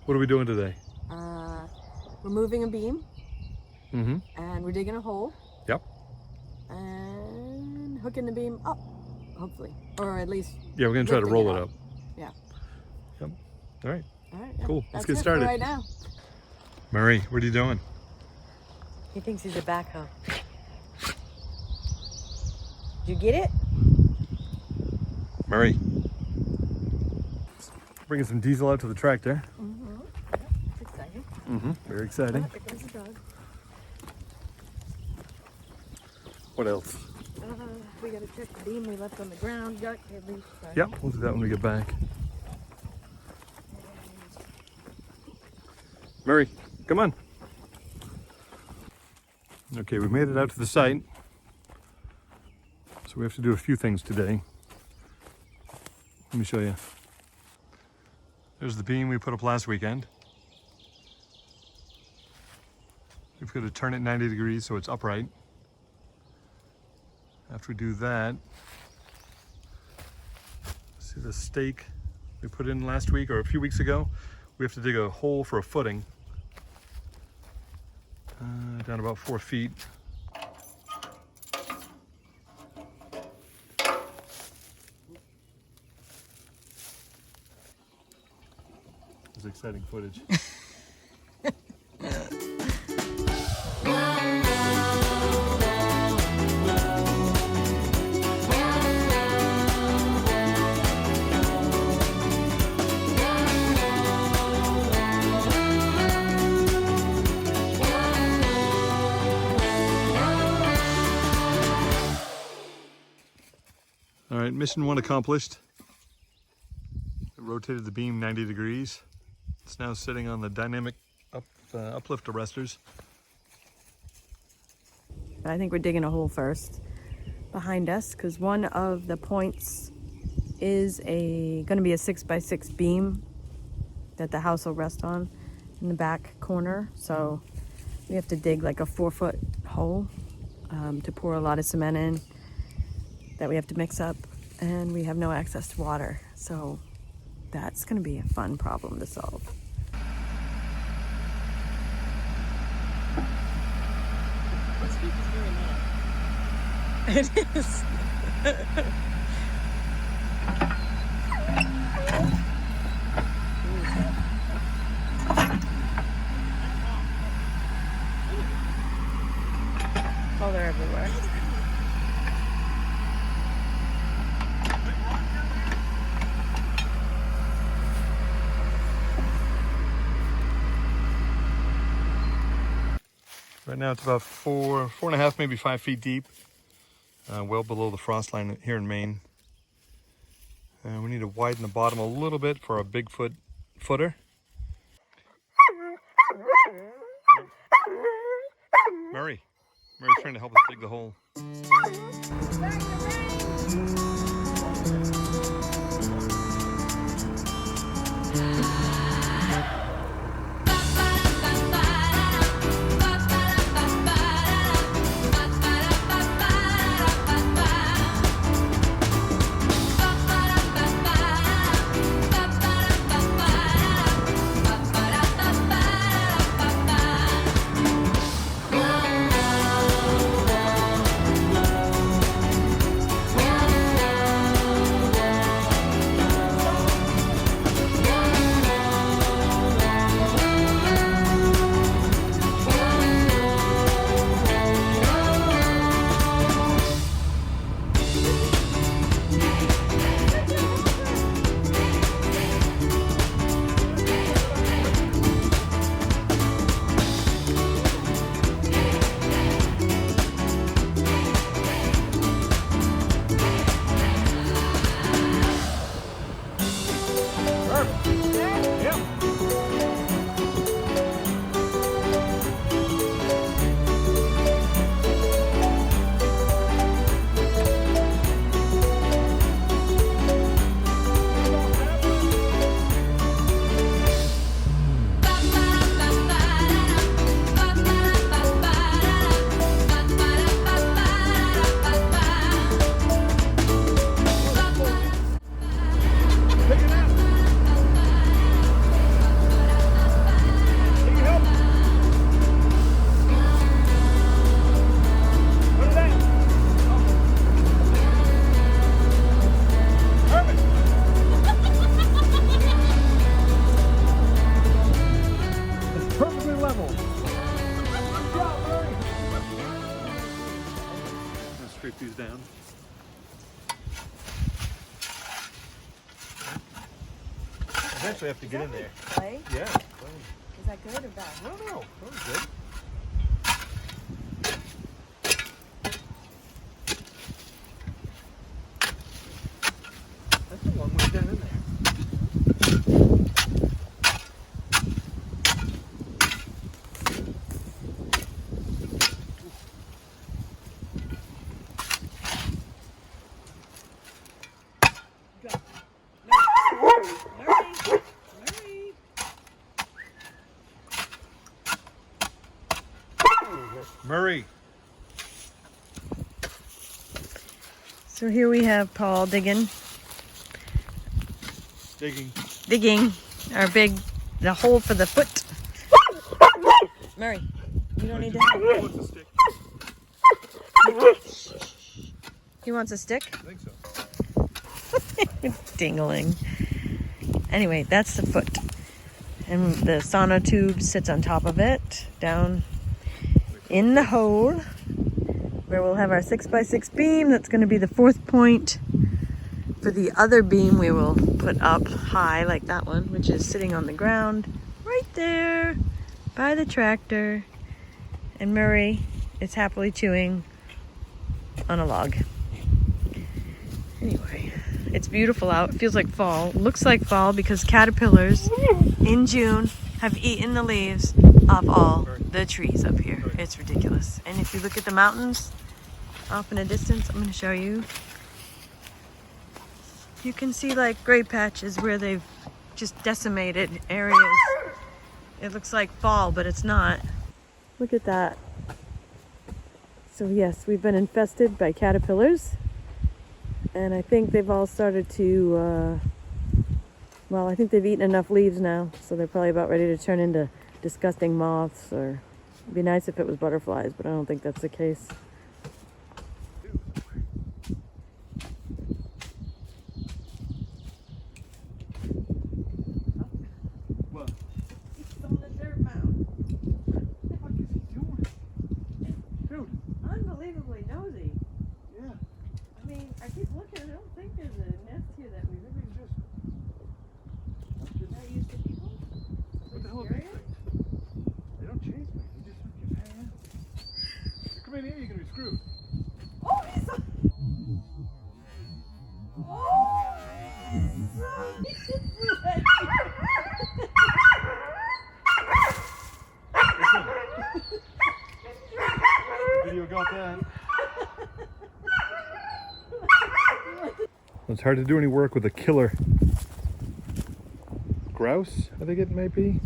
What are we doing today? We're moving a beam. Mm-hmm. And we're digging a hole. Yep. And hooking the beam up, hopefully. Or at least Yeah, we're going to try to roll it up. Yeah. Yep. All right. All right. Yeah. Cool. That's Let's get started. right now. Murray, what are you doing? He thinks he's a backhoe. Did you get it? Murray. Bringing some diesel out to the tractor. Mm-hmm. It's exciting. Mm-hmm. Very exciting. There goes the dog. What else? We gotta check the beam we left on the ground. At least. Yep, we'll do that when we get back. Murray, come on. Okay, we made it out to the site. So we have to do a few things today. Let me show you. There's the beam we put up last weekend. We've got to turn it 90 degrees so it's upright. After we do that, see the stake we put in last week or a few weeks ago? We have to dig a hole for a footing. Down about 4 feet. This is exciting footage. All right, mission 1 accomplished. It rotated the beam 90 degrees. It's now sitting on the dynamic uplift arresters. I think we're digging a hole first behind us because one of the points is going to be a 6x6 beam that the house will rest on in the back corner. So we have to dig like a 4-foot hole to pour a lot of cement in that we have to mix up, and we have no access to water. So that's going to be a fun problem to solve. This heat is really loud. It is. Oh, they're everywhere. Right now it's about 4.5, maybe 5 feet deep, well below the frost line here in Maine. We need to widen the bottom a little bit for a Bigfoot footer. Murray's trying to help us dig the hole. scrape these down. Eventually I have to get in there. Clay? Yeah. Is that good or bad? I don't know. That was good. That's a long way down in there. Murray. So here we have Paul digging our the hole for the foot. Murray, you don't need to help. He wants a stick. He wants a stick? I think so. Dingling. Anyway, that's the foot. And the sonotube sits on top of it, down in the hole, where we'll have our 6x6 beam. That's going to be the 4th point. For the other beam, we will put up high, like that one, which is sitting on the ground, right there, by the tractor. And Murray is happily chewing on a log. Anyway, it's beautiful out. It feels like fall. Looks like fall because caterpillars in June have eaten the leaves of all the trees up here. It's ridiculous. And if you look at the mountains off in a distance, I'm going to show you. You can see like gray patches where they've just decimated areas. It looks like fall, but it's not. Look at that. So yes, we've been infested by caterpillars. And I think they've all started to, well, I think they've eaten enough leaves now. So they're probably about ready to turn into disgusting moths, or it'd be nice if it was butterflies, but I don't think that's the case. What? He's on the dirt mound. What is he doing? Dude. Unbelievably nosy. Yeah. I mean, I keep looking, I don't think there's a nest here that we've ever not used to people. What the hell are these things? They don't chase me. They just fucking hang out. You come in here, you're gonna be screwed. Oh, he's on. Oh! Video got that. It's hard to do any work with a killer grouse, I think it might be,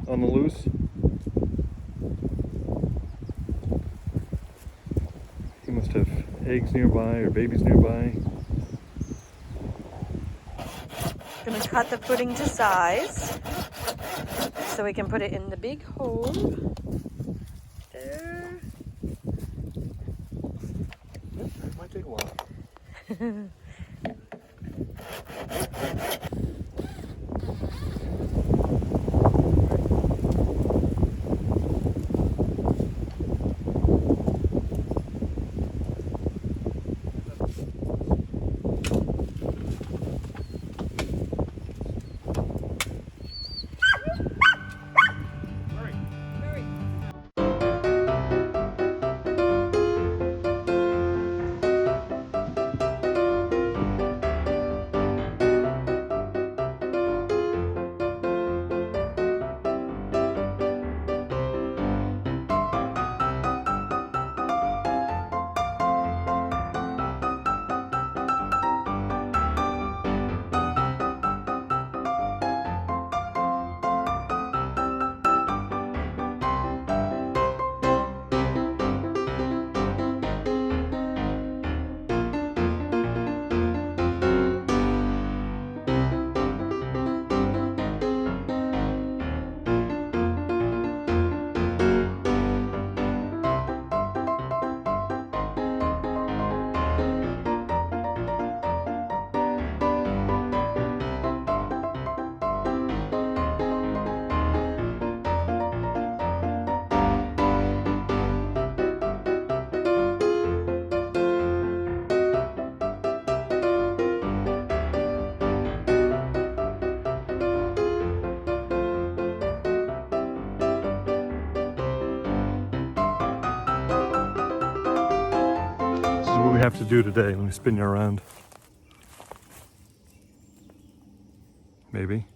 on the loose. He must have eggs nearby or babies nearby. Gonna cut the footing to size so we can put it in the big hole. There. It might take a while. what we have to do today. Let me spin you around. Maybe.